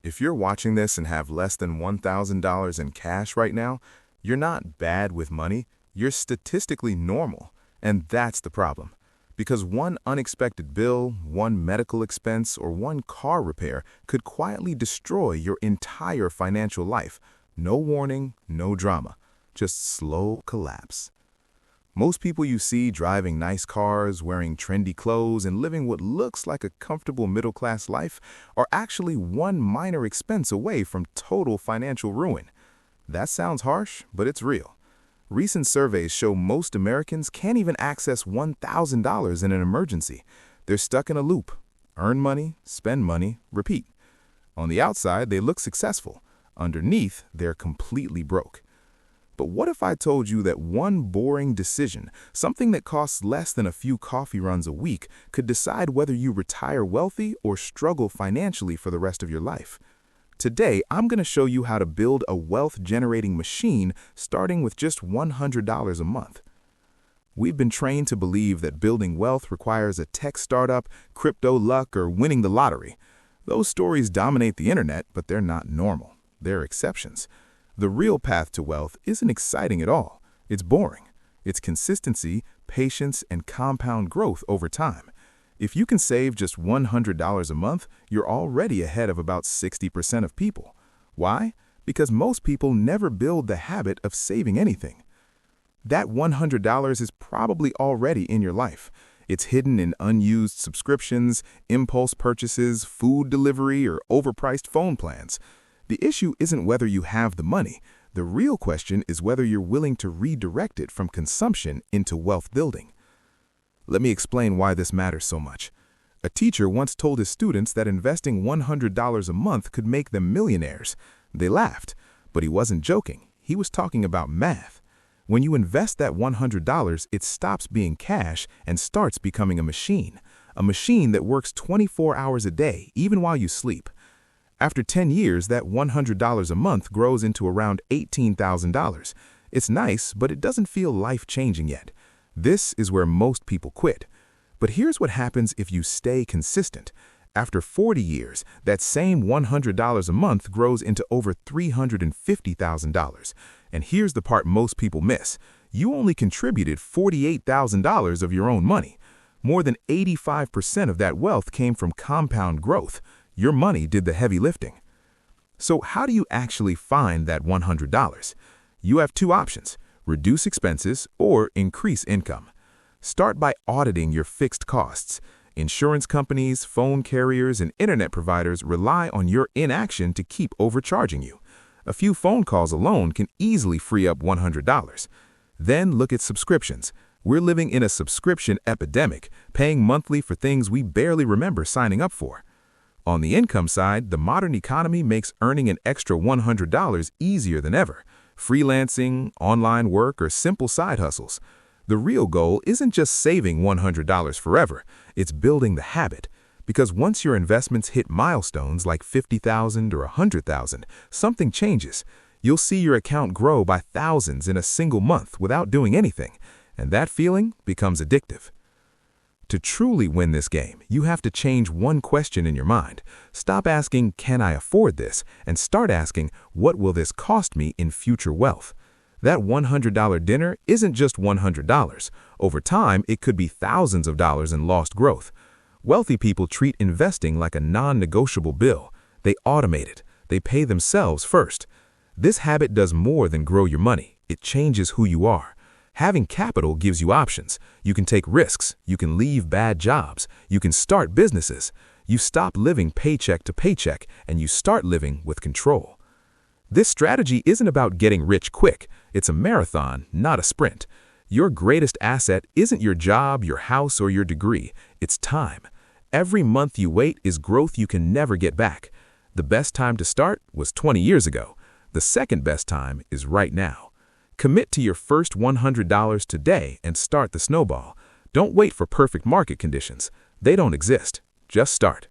If you're watching this and have less than $1,000 in cash right now, you're not bad with money, you're statistically normal. And that's the problem. Because one unexpected bill, one medical expense, or one car repair could quietly destroy your entire financial life. No warning, no drama, just slow collapse. Most people you see driving nice cars, wearing trendy clothes, and living what looks like a comfortable middle-class life are actually one minor expense away from total financial ruin. That sounds harsh, but it's real. Recent surveys show most Americans can't even access $1,000 in an emergency. They're stuck in a loop. Earn money, spend money, repeat. On the outside, they look successful. Underneath, they're completely broke. But what if I told you that one boring decision, something that costs less than a few coffee runs a week, could decide whether you retire wealthy or struggle financially for the rest of your life? Today, I'm going to show you how to build a wealth-generating machine starting with just $100 a month. We've been trained to believe that building wealth requires a tech startup, crypto luck, or winning the lottery. Those stories dominate the internet, but they're not normal. They're exceptions. The real path to wealth isn't exciting at all. It's boring. It's consistency, patience, and compound growth over time. If you can save just $100 a month, you're already ahead of about 60% of people. Why? Because most people never build the habit of saving anything. That $100 is probably already in your life. It's hidden in unused subscriptions, impulse purchases, food delivery, or overpriced phone plans. The issue isn't whether you have the money. The real question is whether you're willing to redirect it from consumption into wealth building. Let me explain why this matters so much. A teacher once told his students that investing $100 a month could make them millionaires. They laughed, but he wasn't joking. He was talking about math. When you invest that $100, it stops being cash and starts becoming a machine that works 24 hours a day, even while you sleep. After 10 years, that $100 a month grows into around $18,000. It's nice, but it doesn't feel life-changing yet. This is where most people quit. But here's what happens if you stay consistent. After 40 years, that same $100 a month grows into over $350,000. And here's the part most people miss. You only contributed $48,000 of your own money. More than 85% of that wealth came from compound growth. Your money did the heavy lifting. So how do you actually find that $100? You have two options: reduce expenses or increase income. Start by auditing your fixed costs. Insurance companies, phone carriers, and internet providers rely on your inaction to keep overcharging you. A few phone calls alone can easily free up $100. Then look at subscriptions. We're living in a subscription epidemic, paying monthly for things we barely remember signing up for. On the income side, the modern economy makes earning an extra $100 easier than ever. Freelancing, online work, or simple side hustles. The real goal isn't just saving $100 forever, it's building the habit. Because once your investments hit milestones like $50,000 or $100,000, something changes. You'll see your account grow by thousands in a single month without doing anything, and that feeling becomes addictive. To truly win this game, you have to change one question in your mind. Stop asking, "Can I afford this?" and start asking, "What will this cost me in future wealth?" That $100 dinner isn't just $100. Over time, it could be thousands of dollars in lost growth. Wealthy people treat investing like a non-negotiable bill. They automate it. They pay themselves first. This habit does more than grow your money. It changes who you are. Having capital gives you options. You can take risks. You can leave bad jobs. You can start businesses. You stop living paycheck to paycheck, and you start living with control. This strategy isn't about getting rich quick. It's a marathon, not a sprint. Your greatest asset isn't your job, your house, or your degree. It's time. Every month you wait is growth you can never get back. The best time to start was 20 years ago. The second best time is right now. Commit to your first $100 today and start the snowball. Don't wait for perfect market conditions. They don't exist. Just start.